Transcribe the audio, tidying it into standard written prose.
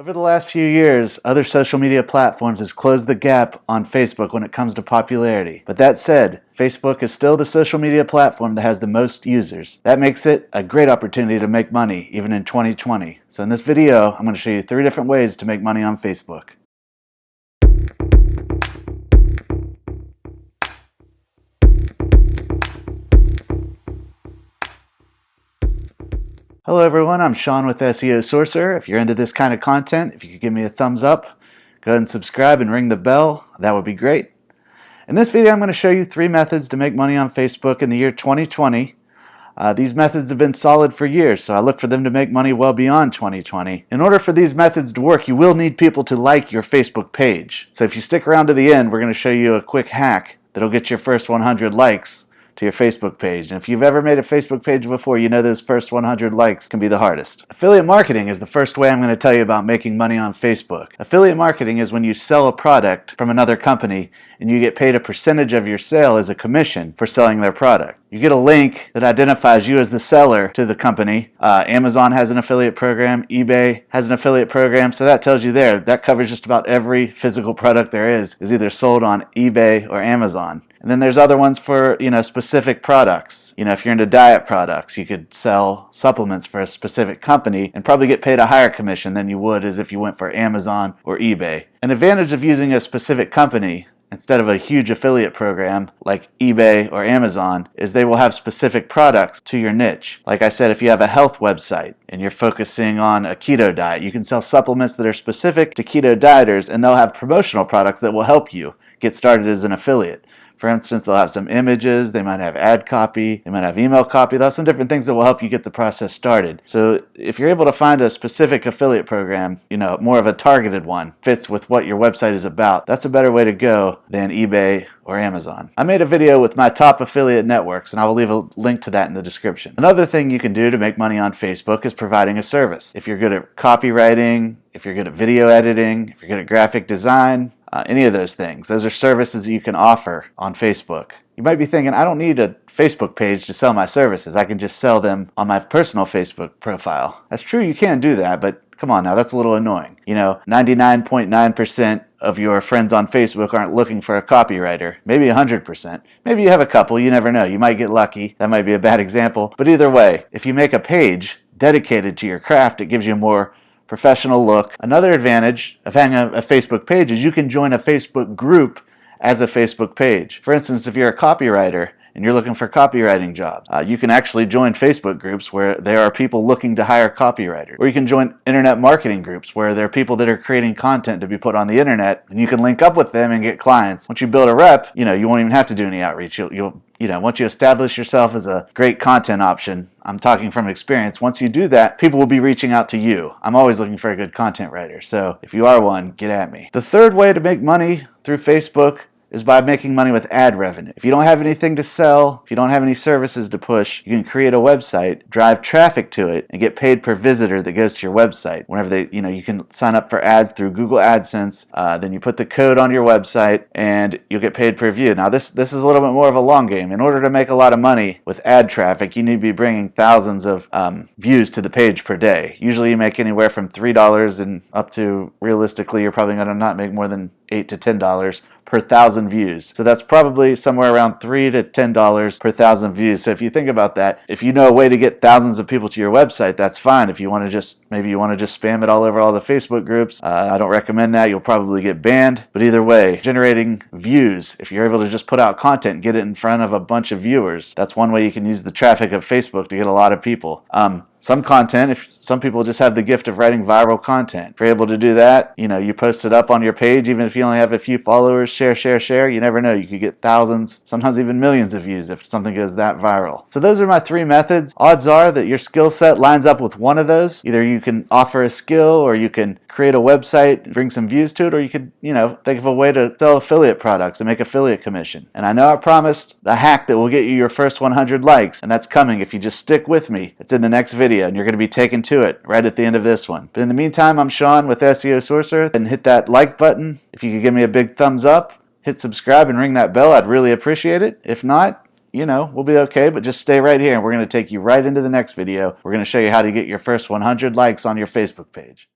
Over the last few years, other social media platforms has closed the gap on Facebook when it comes to popularity. But that said, Facebook is still the social media platform that has the most users. That makes it a great opportunity to make money, even in 2020. So in this video, I'm going to show you 3 different ways to make money on Facebook. Hello everyone, I'm Sean with SEO Sorcerer. If you're into this kind of content, if you could give me a thumbs up, go ahead and subscribe and ring the bell, that would be great. In this video I'm going to show you 3 methods to make money on Facebook in the year 2020. These methods have been solid for years, so I look for them to make money well beyond 2020. In order for these methods to work, you will need people to like your Facebook page. So if you stick around to the end, we're going to show you a quick hack that'll get your first 100 likes to your Facebook page. And if you've ever made a Facebook page before, you know those first 100 likes can be the hardest. Affiliate marketing is the first way I'm going to tell you about making money on Facebook. Affiliate marketing is when you sell a product from another company and you get paid a percentage of your sale as a commission for selling their product. You get a link that identifies you as the seller to the company. Amazon has an affiliate program, eBay has an affiliate program, so that tells you there. That covers just about every physical product there is either sold on eBay or Amazon. And then there's other ones for, specific products. If you're into diet products, you could sell supplements for a specific company and probably get paid a higher commission than you would as if you went for Amazon or eBay. An advantage of using a specific company instead of a huge affiliate program like eBay or Amazon is they will have specific products to your niche. Like I said, if you have a health website and you're focusing on a keto diet, you can sell supplements that are specific to keto dieters, and they'll have promotional products that will help you get started as an affiliate. For instance, they'll have some images, they might have ad copy, they might have email copy. They'll have some different things that will help you get the process started. So if you're able to find a specific affiliate program, more of a targeted one, fits with what your website is about, that's a better way to go than eBay or Amazon. I made a video with my top affiliate networks, and I will leave a link to that in the description. Another thing you can do to make money on Facebook is providing a service. If you're good at copywriting, if you're good at video editing, if you're good at graphic design, any of those things. Those are services that you can offer on Facebook. You might be thinking, I don't need a Facebook page to sell my services. I can just sell them on my personal Facebook profile. That's true, you can do that, but come on now, that's a little annoying. 99.9% of your friends on Facebook aren't looking for a copywriter. Maybe 100%. Maybe you have a couple, you never know. You might get lucky. That might be a bad example. But either way, if you make a page dedicated to your craft, it gives you a more professional look. Another advantage of having a Facebook page is you can join a Facebook group as a Facebook page. For instance, if you're a copywriter and you're looking for copywriting jobs, you can actually join Facebook groups where there are people looking to hire copywriters. Or you can join internet marketing groups where there are people that are creating content to be put on the internet, and you can link up with them and get clients. Once you build a rep, you won't even have to do any outreach. Once you establish yourself as a great content option, I'm talking from experience, once you do that, people will be reaching out to you. I'm always looking for a good content writer, so if you are one, get at me. The third way to make money through Facebook is by making money with ad revenue. If you don't have anything to sell, if you don't have any services to push, you can create a website, drive traffic to it, and get paid per visitor that goes to your website. Whenever you can sign up for ads through Google AdSense, then you put the code on your website and you'll get paid per view. Now this is a little bit more of a long game. In order to make a lot of money with ad traffic, you need to be bringing thousands of views to the page per day. Usually you make anywhere from $3 and up to, realistically, you're probably going to not make more than $8 to $10 per 1,000 views. So that's probably somewhere around $3 to $10 per 1,000 views. So if you think about that, if you know a way to get thousands of people to your website, that's fine. If you want to just spam it all over all the Facebook groups, I don't recommend that. You'll probably get banned. But either way, generating views, if you're able to just put out content and get it in front of a bunch of viewers, that's one way you can use the traffic of Facebook to get a lot of people. Some content, if some people just have the gift of writing viral content. If you're able to do that, you post it up on your page, even if you only have a few followers, share, you never know. You could get thousands, sometimes even millions of views if something goes that viral. So those are my 3 methods. Odds are that your skill set lines up with one of those. Either you can offer a skill, or you can create a website and bring some views to it, or you could, think of a way to sell affiliate products and make affiliate commission. And I know I promised the hack that will get you your first 100 likes, and that's coming if you just stick with me. It's in the next video, and you're going to be taken to it right at the end of this one. But in the meantime, I'm Sean with SEO Sorcerer, and hit that like button. If you could give me a big thumbs up, hit subscribe and ring that bell, I'd really appreciate it. If not, we'll be okay, but just stay right here and we're going to take you right into the next video. We're going to show you how to get your first 100 likes on your Facebook page.